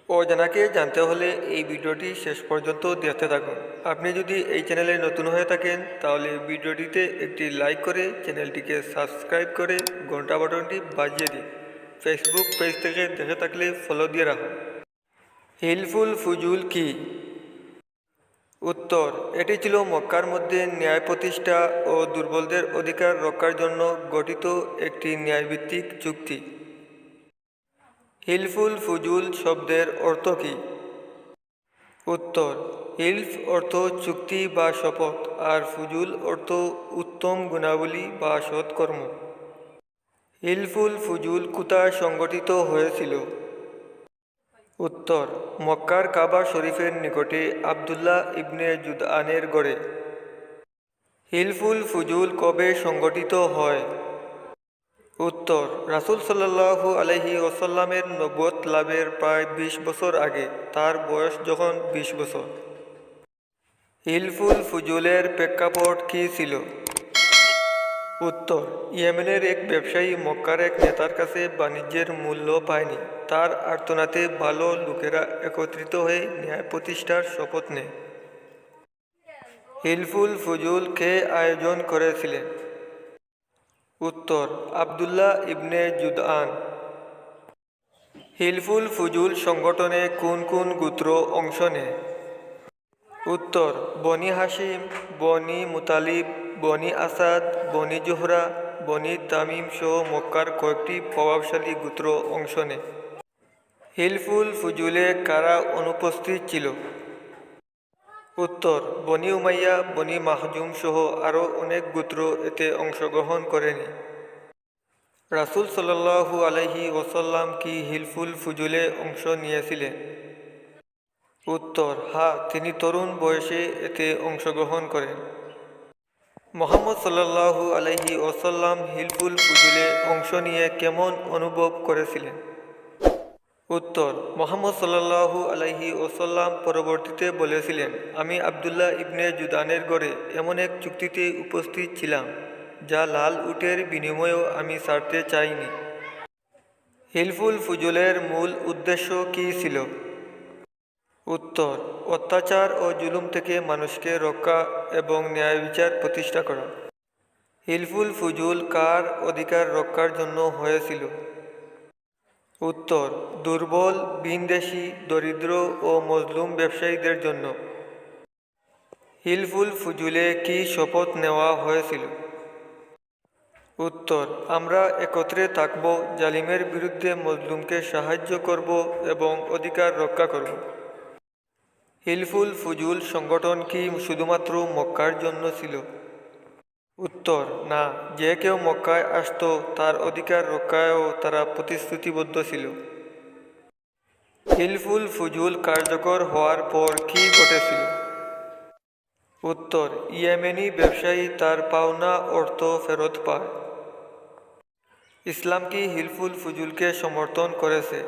অজানাকে জানতে হলে এই ভিডিওটি শেষ পর্যন্ত দেখতে থাকুন। আপনি যদি এই চ্যানেলে নতুন হয়ে থাকেন তাহলে ভিডিওটিতে একটি লাইক করে চ্যানেলটিকে সাবস্ক্রাইব করে ঘন্টা বাটনটি বাজিয়ে দিন। ফেসবুক পেজ থেকে দেখে থাকলে ফলো দিয়ে রাখুন। হিলফুল ফুজুল কি? উত্তর, এটি ছিল মক্কার মধ্যে ন্যায় প্রতিষ্ঠা ও দুর্বলদের অধিকার রক্ষার জন্য গঠিত একটি ন্যায়ভিত্তিক চুক্তি। হিলফুল ফুজুল শব্দের অর্থ কী? উত্তর, হিলফ অর্থ চুক্তি বা শপথ, আর ফুজুল অর্থ উত্তম গুণাবলী বা সৎকর্ম। হিলফুল ফুজুল কোথায় সংগঠিত হয়েছিল? উত্তর, মক্কার কাবা শরীফের নিকটে আবদুল্লাহ ইবনে জুদআনের গড়ে। হিলফুল ফুজুল কবে সংগঠিত হয়? উত্তর, রাসূল সাল্লাল্লাহু আলাইহি ওয়াসাল্লামের নবুয়ত লাভের প্রায় ২০ বছর আগে, তার বয়স যখন ২০ বছর। হিলফুল ফুজুলের প্রেক্ষাপট কী ছিল? উত্তর, ইয়েমেনের এক ব্যবসায়ী মক্কার এক নেতার কাছে বাণিজ্যের মূল্য পায়নি। তার আর্তনাতে ভালো লোকেরা একত্রিত হয়ে ন্যায় প্রতিষ্ঠার শপথ নেয়। হিলফুল ফুজুল কে আয়োজন করেছিলেন? উত্তর, আবদুল্লাহ ইবনে জুদআন। হিলফুল ফুজুল সংগঠনে কোন কোন গোত্র অংশ নেয়? উত্তর, বনি হাশিম, বনি মুতালিব, বনি আসাদ, বনি জোহরা, বনি তামিম সহ মক্কার কয়েকটি প্রভাবশালী গোত্র অংশ নেয়। হিলফুল ফুজুলে কারা অনুপস্থিত ছিল? উত্তর, বনি উমাইয়া, বনি মাহজুম সহ আরও অনেক গোত্র এতে অংশগ্রহণ করেনি। রাসূল সাল্লাল্লাহু আলাইহি ওয়াসাল্লাম কি হিলফুল ফুজুলে অংশ নিয়েছিলেন? উত্তর, হ্যাঁ, তিনি তরুণ বয়সে এতে অংশগ্রহণ করেন। মুহাম্মদ সাল্লাল্লাহু আলাইহি ওয়াসাল্লাম হিলফুল ফুজুলে অংশ নিয়ে কেমন অনুভব করেছিলেন? উত্তর, মুহাম্মদ সাল্লাল্লাহু আলাইহি ওয়াসাল্লাম পরবর্তীতে বলেছিলেন, আমি আবদুল্লাহ ইবনে জুদানের গড়ে এমন এক চুক্তিতে উপস্থিত ছিলাম যা লাল উটের বিনিময়েও আমি ছাড়তে চাইনি। হিলফুল ফুজুলের মূল উদ্দেশ্য কী ছিল? উত্তর, অত্যাচার ও জুলুম থেকে মানুষকে রক্ষা এবং ন্যায় বিচার প্রতিষ্ঠা করা। হিলফুল ফুজুল কার অধিকার রক্ষার জন্য হয়েছিল? উত্তর, দুর্বল, ভিনদেশী, দরিদ্র ও মজলুম ব্যবসায়ীদের জন্য। হিলফুল ফুজুলে কি শপথ নেওয়া হয়েছিল? উত্তর, আমরা একত্রে থাকব, জালিমের বিরুদ্ধে মজলুমকে সাহায্য করব এবং অধিকার রক্ষা করব। হিলফুল ফুজুল সংগঠন কি শুধুমাত্র মক্কার জন্য ছিল? উত্তর, না, যে কেউ মক্কায় আসত তার অধিকার রক্ষায়ও তারা প্রতিশ্রুতিবদ্ধ ছিল। হিলফুল ফুজুল কার্যকর হওয়ার পর কি ঘটেছিল? উত্তর, ইয়েমেনি ব্যবসায়ী তার পাওনা অর্থ ফেরত পায়। ইসলাম কি হিলফুল ফুজুলকে সমর্থন করেছে?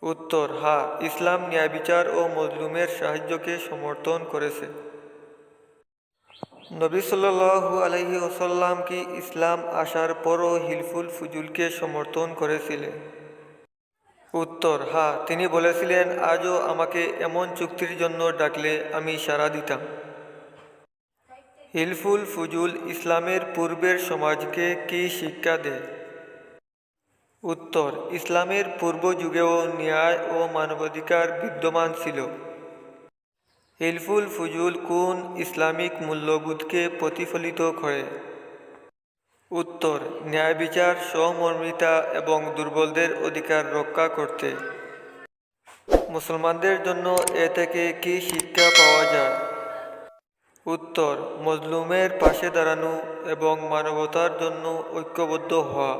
উত্তর, হ্যাঁ, ইসলাম ন্যায়বিচার ও মজলুমের সাহায্যকে সমর্থন করেছে। নবী সাল্লাল্লাহু আলাইহি ওয়াসাল্লাম কি ইসলাম আসার পরও হিলফুল ফুজুলকে সমর্থন করেছিলেন? উত্তর, হ্যাঁ, তিনি বলেছিলেন, আজও আমাকে এমন চুক্তির জন্য ডাকলে আমি সাড়া দিতাম। হিলফুল ফুজুল ইসলামের পূর্বের সমাজকে কি শিক্ষা দেয়? উত্তর, ইসলামের পূর্ব যুগেও ন্যায় ও মানবাধিকার বিদ্যমান ছিল। হিলফুল ফুজুল কোন ইসলামিক মূল্যবোধকে প্রতিফলিত করে? উত্তর, ন্যায় বিচার, সহমর্মিতা এবং দুর্বলদের অধিকার রক্ষা করতে। মুসলমানদের জন্য এ থেকে কি শিক্ষা পাওয়া যায়? উত্তর, মজলুমের পাশে দাঁড়ানো এবং মানবতার জন্য ঐক্যবদ্ধ হওয়া।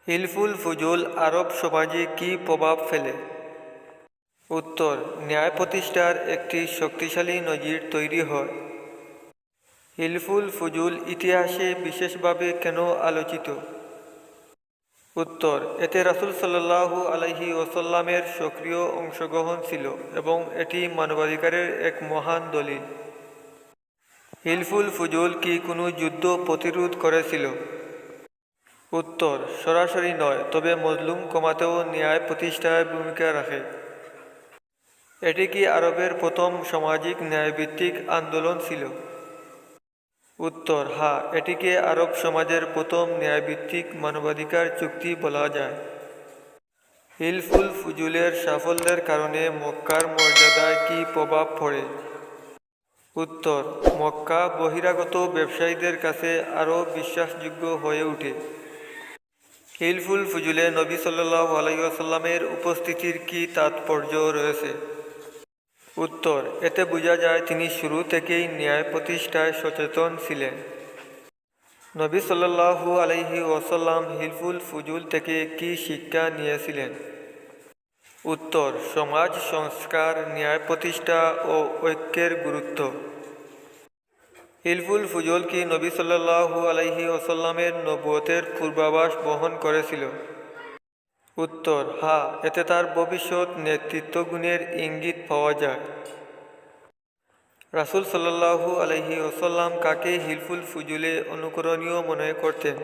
হিলফুল ফুজুল আরব সমাজে কি প্রভাব ফেলে? উত্তর, ন্যায় প্রতিষ্ঠার একটি শক্তিশালী নজির তৈরি হয়। হিলফুল ফুজুল ইতিহাসে বিশেষভাবে কেন আলোচিত? উত্তর, এতে রাসূল সাল্লাল্লাহু আলাইহি ওয়াসাল্লামের সক্রিয় অংশগ্রহণ ছিল এবং এটি মানবাধিকারের এক মহান দলিল। হিলফুল ফুজুল কি কোনো যুদ্ধ প্রতিরোধ করেছিল? উত্তর, সরাসরি নয়, তবে মজলুম কমাতেও ন্যায় প্রতিষ্ঠায় ভূমিকা রাখে। এটি কি আরবের প্রথম সামাজিক ন্যায়ভিত্তিক আন্দোলন ছিল? উত্তর, হ্যাঁ, এটিকে আরব সমাজের প্রথম ন্যায়ভিত্তিক মানবাধিকার চুক্তি বলা যায়। হিলফুল ফুজুলের সাফল্যের কারণে মক্কার মর্যাদায় কী প্রভাব পড়ে? উত্তর, মক্কা বহিরাগত ব্যবসায়ীদের কাছে আরও বিশ্বাসযোগ্য হয়ে ওঠে। হিলফুল ফুজুলে নবী সাল্লাল্লাহু আলাইহি ওয়াসাল্লামের উপস্থিতির কী তাৎপর্য রয়েছে? উত্তর, এতে বোঝা যায় তিনি শুরু থেকেই ন্যায় প্রতিষ্ঠায় সচেতন ছিলেন। নবী সাল্লাল্লাহু আলাইহি ওয়াসাল্লাম হিলফুল ফুজুল থেকে কী শিক্ষা নিয়েছিলেন? উত্তর, সমাজ সংস্কার, ন্যায় প্রতিষ্ঠা ও ঐক্যের গুরুত্ব। হিলফুল ফুজুল কি নবী সাল্লাল্লাহু আলাইহি ওয়াসাল্লামের নবুয়তের পূর্বাভাস বহন করেছিল? উত্তর, হ্যাঁ, এতে তার ভবিষ্যৎ নেতৃত্ব গুণের ইঙ্গিত পাওয়া যায়। রাসূল সাল্লাল্লাহু আলাইহি ওয়াসাল্লাম কাকে হিলফুল ফুজুলে অনুকরণীয় মনে করতেন?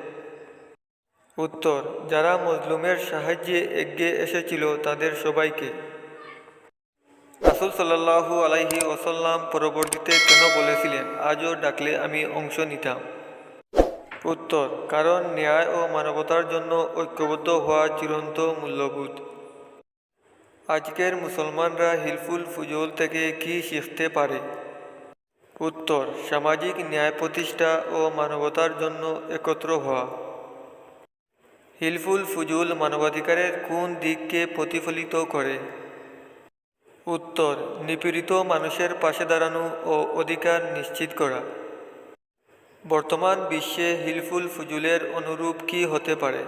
উত্তর, যারা মজলুমের সাহায্যে এগিয়ে এসেছিল তাদের সবাইকে। রাসূল সাল্লাল্লাহু আলাইহি ওয়াসাল্লাম পরবর্তীতে কেন বলেছিলেন, আজও ডাকলে আমি অংশ নিতাম? উত্তর, কারণ ন্যায় ও মানবতার জন্য ঐক্যবদ্ধ হওয়া চিরন্ত মূল্যবোধ। আজকের মুসলমানরা হিলফুল ফুজুল থেকে কী শিখতে পারে? উত্তর, সামাজিক ন্যায় প্রতিষ্ঠা ও মানবতার জন্য একত্র হওয়া। হিলফুল ফুজুল মানবাধিকারের কোন দিককে প্রতিফলিত করে? উত্তর, নিপীড়িত মানুষের পাশে দাঁড়ানো ও অধিকার নিশ্চিত করা। বর্তমান বিশ্বে হিলফুল ফুজুলের অনুরূপ কী হতে পারে?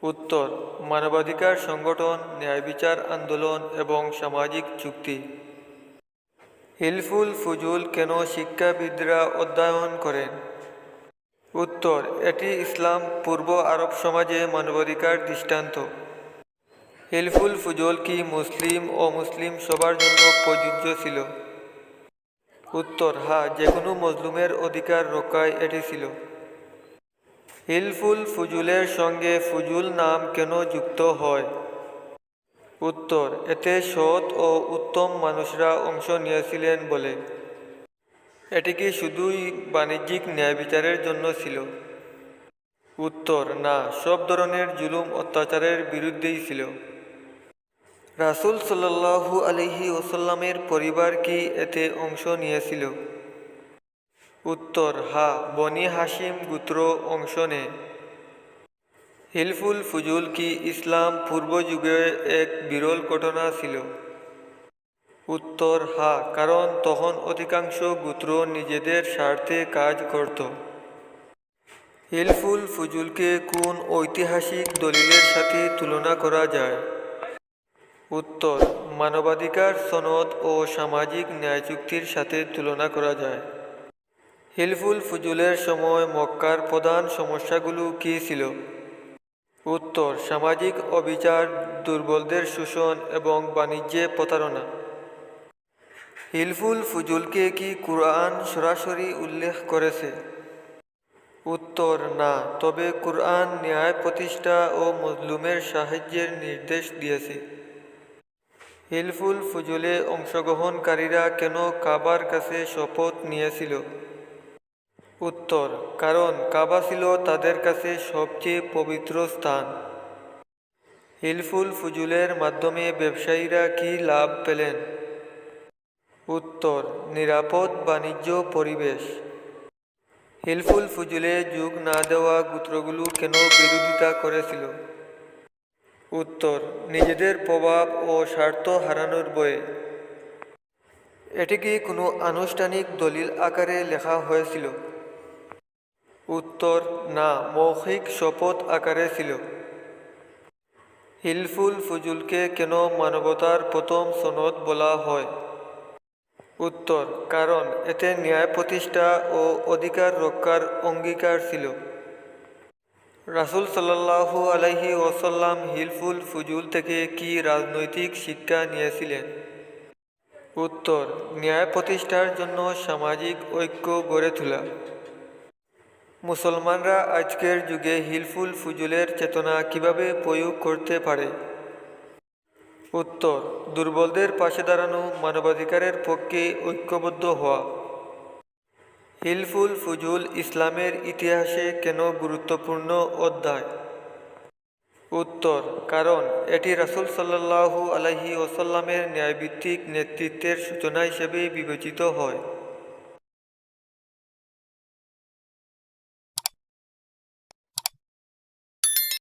উত্তর, মানবাধিকার সংগঠন, ন্যায় বিচার আন্দোলন এবং সামাজিক চুক্তি। হিলফুল ফুজুল কেন শিক্ষাবিদরা অধ্যয়ন করেন? উত্তর, এটি ইসলাম পূর্ব আরব সমাজে মানবাধিকার দৃষ্টান্ত। হিলফুল ফুজুল কি মুসলিম ও মুসলিম সবার জন্য প্রযোজ্য ছিল? উত্তর, হ্যাঁ, যে কোনো মজলুমের অধিকার রক্ষায় এটি ছিল। হিলফুল ফুজুলের সঙ্গে ফুজুল নাম কেন যুক্ত হয়? উত্তর, এতে সৎ ও উত্তম মানুষরা অংশ নিয়েছিলেন বলে। এটি কি শুধুই বাণিজ্যিক ন্যায় বিচারের জন্য ছিল? উত্তর, না, সব ধরনের জুলুম অত্যাচারের বিরুদ্ধেই ছিল। রাসূল সাল্লাল্লাহু আলাইহি ওয়াসাল্লামের পরিবার কি এতে অংশ নিয়েছিল? উত্তর, হ্যাঁ, বনি হাশিম গোত্র অংশ নেয়। হিলফুল ফুজুল কি ইসলাম পূর্ব যুগে এক বিরল ঘটনা ছিল? উত্তর, হ্যাঁ, কারণ তখন অধিকাংশ গোত্র নিজেদের স্বার্থে কাজ করত। হিলফুল ফুজুলকে কোন ঐতিহাসিক দলিলের সাথে তুলনা করা যায়? উত্তর, মানবাধিকার সনদ ও সামাজিক ন্যায় চুক্তির সাথে তুলনা করা যায়। হিলফুল ফুজুলের সময় মক্কার প্রধান সমস্যাগুলো কী ছিল? উত্তর, সামাজিক অবিচার, দুর্বলদের শোষণ এবং বাণিজ্যে প্রতারণা। হিলফুল ফুজুলকে কি কুরআন সরাসরি উল্লেখ করেছে? উত্তর, না, তবে কুরআন ন্যায় প্রতিষ্ঠা ও মজলুমের সাহায্যের নির্দেশ দিয়েছে। হিলফুল ফুজুলে অংশগ্রহণকারীরা কেন কাবার কাছে শপথ নিয়েছিল? উত্তর, কারণ কাবা ছিল তাদের কাছে সবচেয়ে পবিত্র স্থান। হিলফুল ফুজুলের মাধ্যমে ব্যবসায়ীরা কি লাভ পেলেন? উত্তর, নিরাপদ বাণিজ্য পরিবেশ। হিলফুল ফুজুলে যোগ না দেওয়া গোত্রগুলো কেন বিরোধিতা করেছিল? উত্তর, নিজেদের প্রভাব ও স্বার্থ হারানোর ভয়ে। এটি কি কোনো আনুষ্ঠানিক দলিল আকারে লেখা হয়েছিল? উত্তর, না, মৌখিক শপথ আকারে ছিল। হিলফুল ফুজুলকে কেন মানবতার প্রথম সনদ বলা হয়? উত্তর, কারণ এতে ন্যায় প্রতিষ্ঠা ও অধিকার রক্ষার অঙ্গীকার ছিল। রাসূল সাল্লাল্লাহু আলাইহি ওয়াসাল্লাম হিলফুল ফুজুল থেকে কি রাজনৈতিক শিক্ষা নিয়েছিলেন? উত্তর, ন্যায় প্রতিষ্ঠার জন্য সামাজিক ঐক্য গড়ে তোলা। মুসলমানরা আজকের যুগে হিলফুল ফুজুলের চেতনা কিভাবে প্রয়োগ করতে পারে? উত্তর: দুর্বলদের পাশে দাঁড়ানো, মানবাধিকারের পক্ষে ঐক্যবদ্ধ হওয়া। হিলফুল ফুজুল ইসলামের ইতিহাসে কেন গুরুত্বপূর্ণ অধ্যায়? উত্তর: কারণ এটি রাসূল সাল্লাল্লাহু আলাইহি ওয়াসাল্লামের ন্যায়ভিত্তিক নেতৃত্বের সূচনা হিসেবে বিবেচিত হয়।